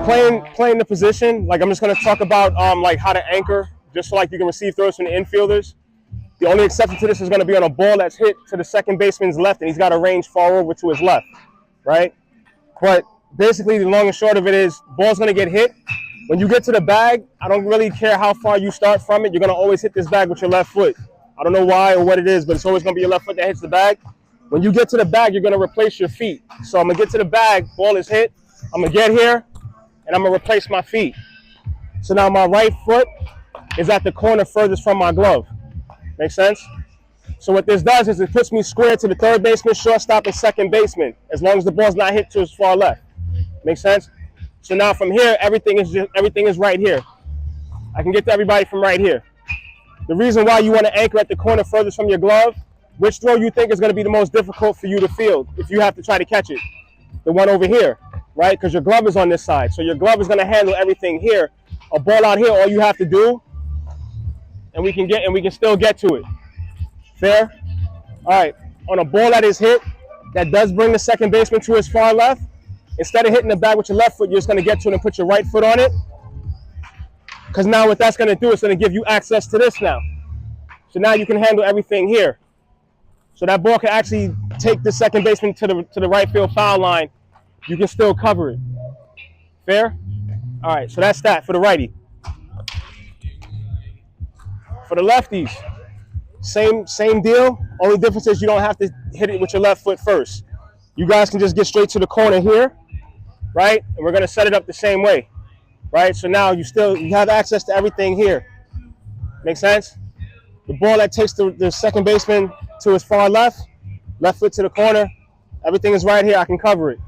playing the position, like I'm just gonna talk about like how to anchor, just so like you can receive throws from the infielders. The only exception to this is gonna be on a ball that's hit to the second baseman's left, and he's got a range far over to his left, right? But basically, the long and short of it is, ball's gonna get hit. When you get to the bag, I don't really care how far you start from it. You're gonna always hit this bag with your left foot. I don't know why or what it is, but it's always gonna be your left foot that hits the bag. When you get to the bag, you're gonna replace your feet. So I'm gonna get to the bag, ball is hit. I'm gonna get here, and I'm gonna replace my feet. So now my right foot is at the corner furthest from my glove. Make sense? So what this does is it puts me square to the third baseman, shortstop, and second baseman, as long as the ball's not hit to his far left. Make sense? So now from here, everything is right here. I can get to everybody from right here. The reason why you want to anchor at the corner furthest from your glove, which throw you think is going to be the most difficult for you to field if you have to try to catch it? The one over here, right? Because your glove is on this side. So your glove is going to handle everything here. A ball out here, all you have to do, and we can still get to it. Fair? All right. On a ball that is hit, that does bring the second baseman to his far left, instead of hitting the bag with your left foot, you're just going to get to it and put your right foot on it. Because now what that's going to do is going to give you access to this now. So now you can handle everything here. So that ball can actually take the second baseman to the right field foul line. You can still cover it. Fair? All right, so that's that for the righty. For the lefties, same deal. Only difference is you don't have to hit it with your left foot first. You guys can just get straight to the corner here, right? And we're gonna set it up the same way, right? So now you have access to everything here. Make sense? The ball that takes the second baseman to his far left foot to the corner, everything is right here. I can cover it.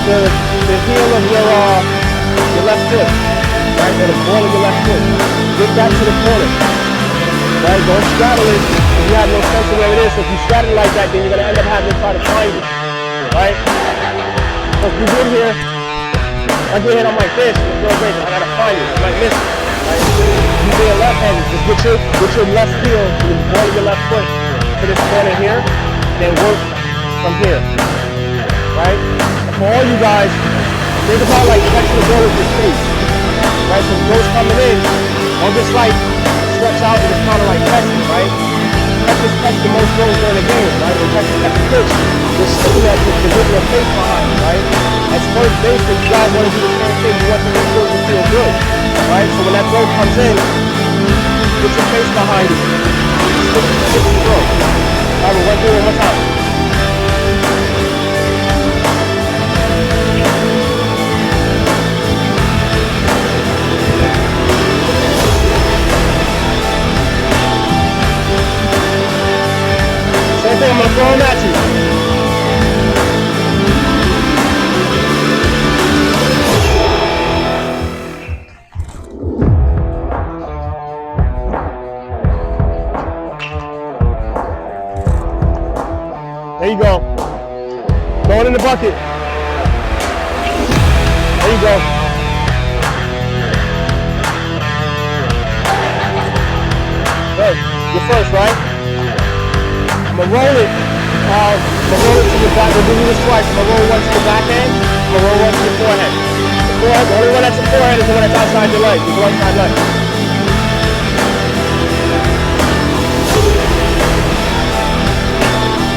The heel of your left foot, right? Or the ball of your left foot. Get that to the corner, right? Don't straddle it if you have no sense of where it is. So if you straddle it like that, then you're going to end up having to try to find it, right? So if you get here, I get hit, I'm like this, I got to find it, I might miss it, right? You being left-handed, just get your left heel, the ball of your left foot to this corner here, and then work from here, right? For all you guys, think about like catching the ball with your face, right? So the ball's coming in, don't just like stretch out and just kind of like catch it, right? Catch the most goals during the game, right? Or catch the pitch, just sitting there to get your face behind it, right? As first baseman, you guys want to do the same thing. You want the field to feel good, right? So when that throw comes in, get your face behind it. Get the throw. All right, we'll run through it one more time. Same thing, I'm going to throw them at you. There you go. Throw it in the bucket. There you go. Good. You're first, right? I'm going to roll it. I'm going to roll it to the back. We'll do this twice. I'm going to roll one to the backhand. I'm going to roll one to the forehand. The only one that's a forehand is the one that's outside your leg. It's the outside leg.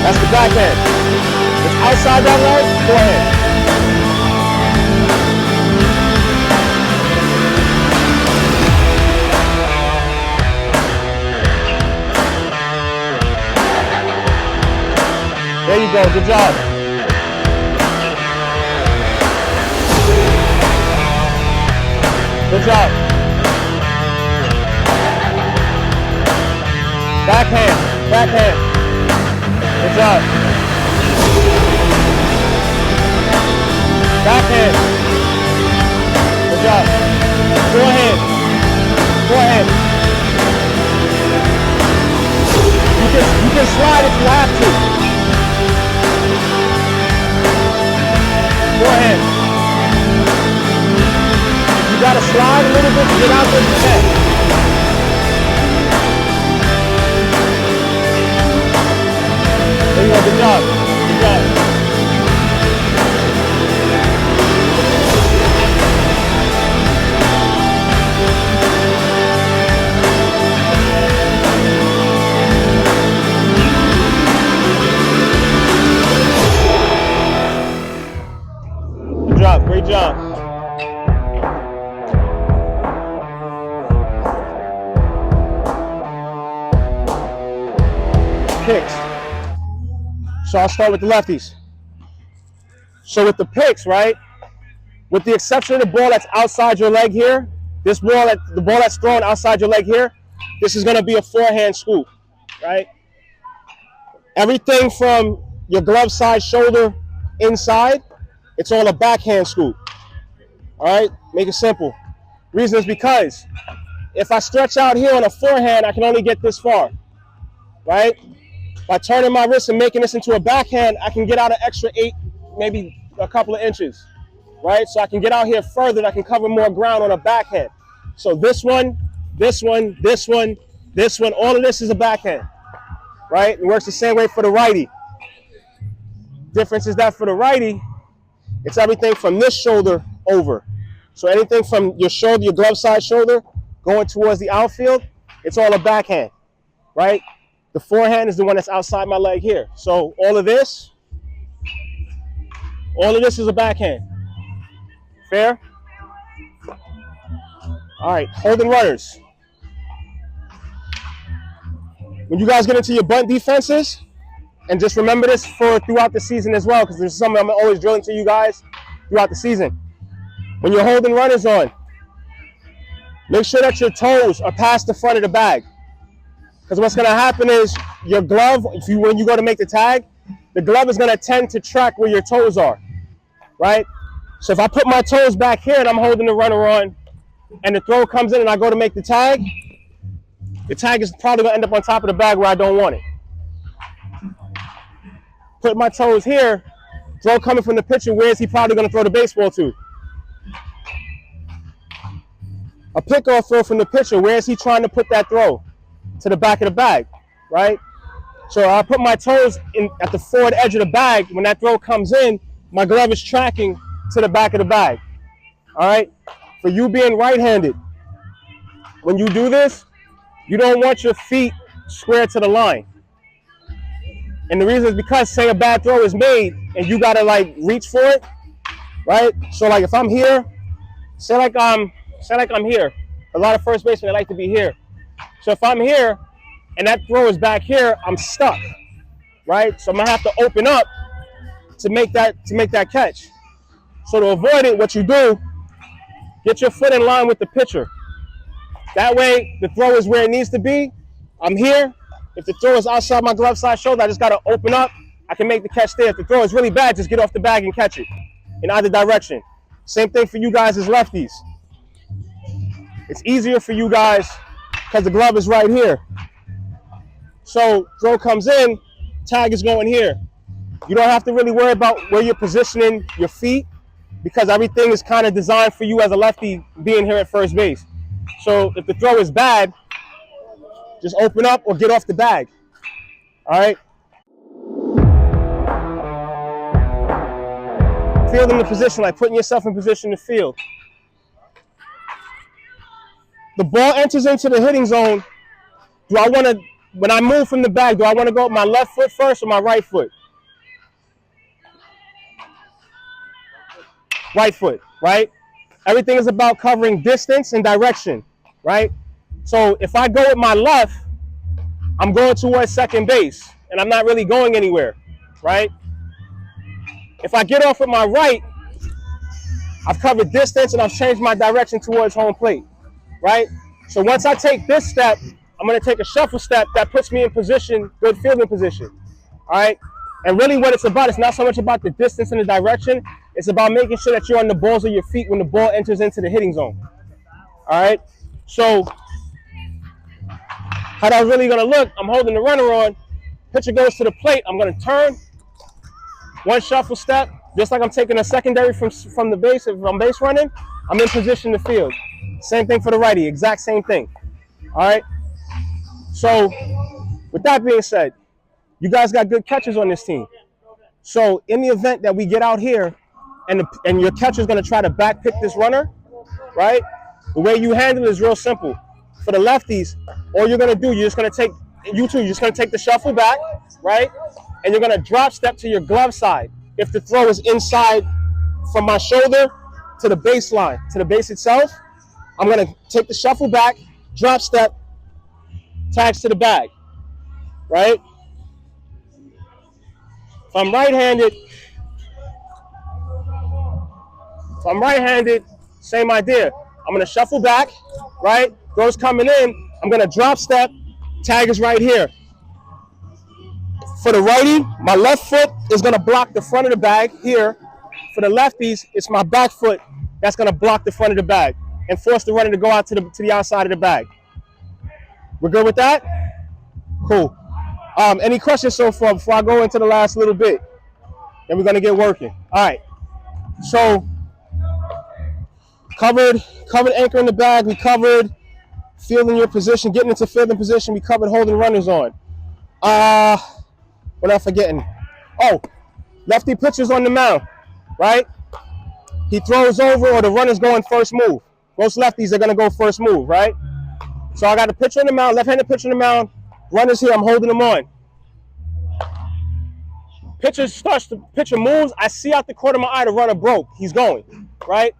That's the backhand. It's outside that leg, forehand. There you go, good job. Good job. Backhand, backhand. job. Backhand. Good job. Forehand. Forehand. You can slide if you have to. Forehand. You gotta slide a little bit to get out there if you can. There you go, good job. Good job. Good job, great job. Picks. So I'll start with the lefties. So with the picks, right? With the exception of the ball that's outside your leg here, the ball that's thrown outside your leg here, this is gonna be a forehand scoop, right? Everything from your glove side, shoulder, inside, it's all a backhand scoop. All right, make it simple. Reason is because if I stretch out here on a forehand, I can only get this far, right? By turning my wrist and making this into a backhand, I can get out an extra 8, maybe a couple of inches, right? So I can get out here further and I can cover more ground on a backhand. So this one, this one, this one, this one, all of this is a backhand, right? It works the same way for the righty. Difference is that for the righty, it's everything from this shoulder over. So anything from your shoulder, your glove side shoulder, going towards the outfield, it's all a backhand, right? The forehand is the one that's outside my leg here. So all of this is a backhand. Fair? All right, holding runners. When you guys get into your bunt defenses, and just remember this for throughout the season as well, because there's something I'm always drilling to you guys throughout the season. When you're holding runners on, make sure that your toes are past the front of the bag. Because what's going to happen is your glove, when you go to make the tag, the glove is going to tend to track where your toes are, right? So if I put my toes back here and I'm holding the runner on and the throw comes in and I go to make the tag is probably going to end up on top of the bag where I don't want it. Put my toes here, throw coming from the pitcher, where is he probably going to throw the baseball to? A pickoff throw from the pitcher, where is he trying to put that throw? To the back of the bag, right? So I put my toes in at the forward edge of the bag. When that throw comes in, my glove is tracking to the back of the bag, all right? For you being right-handed, when you do this, you don't want your feet square to the line. And the reason is because, say a bad throw is made and you gotta like reach for it, right? So like if I'm here, say like I'm here. A lot of first basemen, they like to be here. So if I'm here and that throw is back here, I'm stuck, right? So I'm gonna have to open up to make that catch. So to avoid it, what you do, get your foot in line with the pitcher. That way the throw is where it needs to be. I'm here. If the throw is outside my glove side shoulder, I just gotta open up. I can make the catch there. If the throw is really bad, just get off the bag and catch it in either direction. Same thing for you guys as lefties. It's easier for you guys because the glove is right here. So throw comes in, tag is going here. You don't have to really worry about where you're positioning your feet because everything is kind of designed for you as a lefty being here at first base. So if the throw is bad, just open up or get off the bag, all right? Fielding the position, like putting yourself in position to field. The ball enters into the hitting zone. Do I want to, when I move from the bag, do I want to go with my left foot first or my right foot? Right foot, right? Everything is about covering distance and direction, right? So if I go with my left, I'm going towards second base, and I'm not really going anywhere, right? If I get off with my right, I've covered distance and I've changed my direction towards home plate, right? So once I take this step, I'm going to take a shuffle step that puts me in position, good fielding position. All right. And really what it's about, it's not so much about the distance and the direction. It's about making sure that you're on the balls of your feet when the ball enters into the hitting zone. All right. So how that's really going to look, I'm holding the runner on. Pitcher goes to the plate. I'm going to turn. One shuffle step. Just like I'm taking a secondary from the base. If I'm base running, I'm in position to field. Same thing for the righty. Exact same thing. All right. So with that being said, you guys got good catchers on this team. So in the event that we get out here and your catcher's going to try to back pick this runner, right? The way you handle it is real simple. For the lefties, all you're going to do, you're just going to take, you're just going to take the shuffle back, right? And you're going to drop step to your glove side. If the throw is inside from my shoulder to the baseline, to the base itself, I'm going to take the shuffle back, drop step, tags to the bag, right? If I'm right-handed, same idea. I'm going to shuffle back, right? Throw's coming in. I'm going to drop step. Tag is right here. For the righty, my left foot is going to block the front of the bag here. For the lefties, it's my back foot that's going to block the front of the bag and force the runner to go out to the outside of the bag. We're good with that? Cool. Any questions so far before I go into the last little bit? Then we're going to get working. All right. So covered anchor in the bag. We covered fielding your position, getting into fielding position. We covered holding runners on. What am I forgetting? Oh, lefty pitcher's on the mound, right? He throws over or the runner's going first move. Most lefties are going to go first move, right? So I got a pitcher on the mound, left-handed pitcher on the mound. Runner's here, I'm holding him on. Pitcher moves, I see out the corner of my eye the runner broke. He's going, right?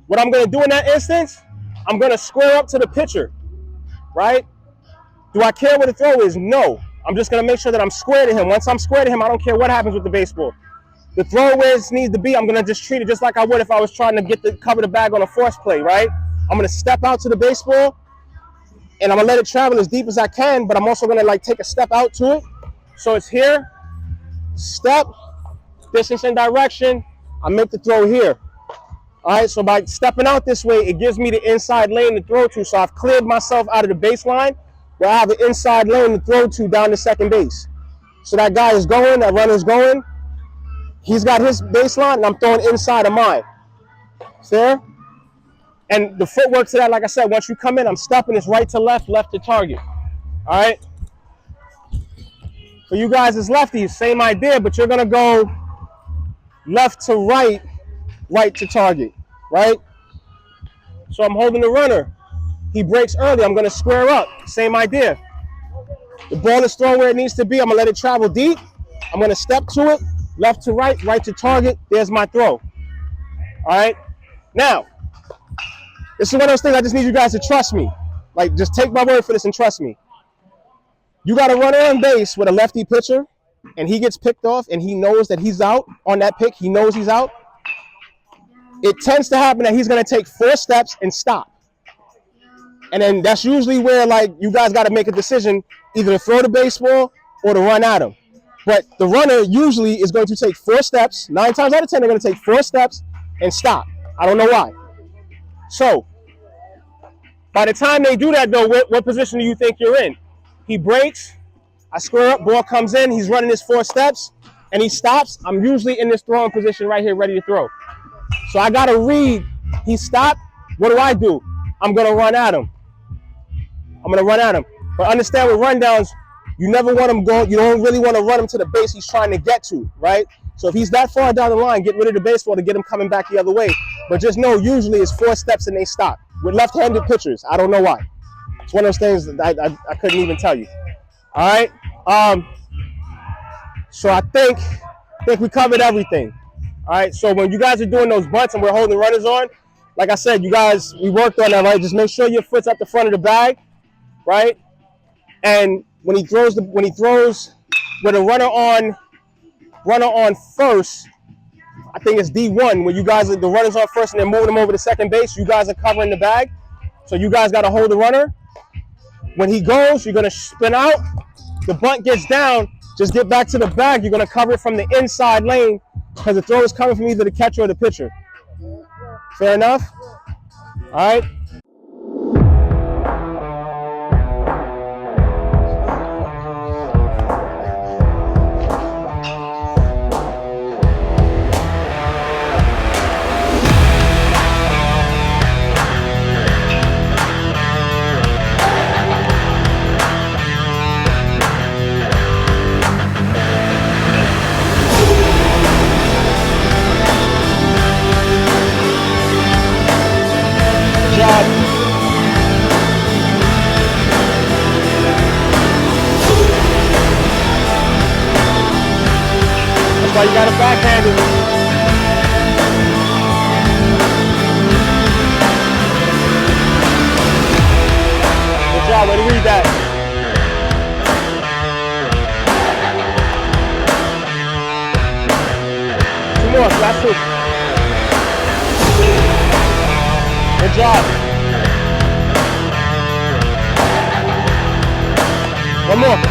What I'm going to do in that instance, I'm going to square up to the pitcher, right? Do I care what the throw is? No. I'm just going to make sure that I'm square to him. Once I'm square to him, I don't care what happens with the baseball. The throw where it needs to be, I'm going to just treat it just like I would if I was trying to cover the bag on a force play, right? I'm going to step out to the baseball, and I'm going to let it travel as deep as I can, but I'm also going to take a step out to it. So it's here, step, distance and direction. I make the throw here. All right, so by stepping out this way, it gives me the inside lane to throw to. So I've cleared myself out of the baseline where I have an inside lane to throw to down to second base. So that guy is going, that runner's going. He's got his baseline, and I'm throwing inside of mine. Fair? And the footwork to that, like I said, once you come in, I'm stepping. It's right to left, left to target. All right? For you guys as lefties, same idea, but you're going to go left to right, right to target, right? So I'm holding the runner. He breaks early. I'm going to square up. Same idea. The ball is thrown where it needs to be. I'm going to let it travel deep. I'm going to step to it, left to right, right to target. There's my throw. All right? Now, this is one of those things I just need you guys to trust me. Just take my word for this and trust me. You got a runner on base with a lefty pitcher, and he gets picked off, and he knows that he's out on that pick. He knows he's out. It tends to happen that he's going to take 4 steps and stop. And then that's usually where, you guys got to make a decision, either to throw the baseball or to run at him. But the runner usually is going to take 4 steps. 9 times out of 10, they're going to take 4 steps and stop. I don't know why. So, by the time they do that, though, what position do you think you're in? He breaks, I square up, ball comes in, he's running his 4 steps, and he stops. I'm usually in this throwing position right here, ready to throw. So I got to read, he stopped, what do? I'm going to run at him. But understand with rundowns, you never want him going, you don't really want to run him to the base he's trying to get to, right? So if he's that far down the line, get rid of the baseball to get him coming back the other way. But just know, usually it's 4 steps and they stop. With left-handed pitchers, I don't know why. It's one of those things that I couldn't even tell you. All right? So I think we covered everything. All right? So when you guys are doing those bunts and we're holding runners on, like I said, you guys, we worked on that, right? Just make sure your foot's at the front of the bag, right? And when he throws with a runner on first, I think it's D1, when you guys, the runner's on first and they're moving them over to second base, you guys are covering the bag. So you guys got to hold the runner. When he goes, you're going to spin out. The bunt gets down. Just get back to the bag. You're going to cover it from the inside lane because the throw is coming from either the catcher or the pitcher. Fair enough? All right. That's why you got to backhand it. Good job, way to read that. Two more, last two. Good job. One more.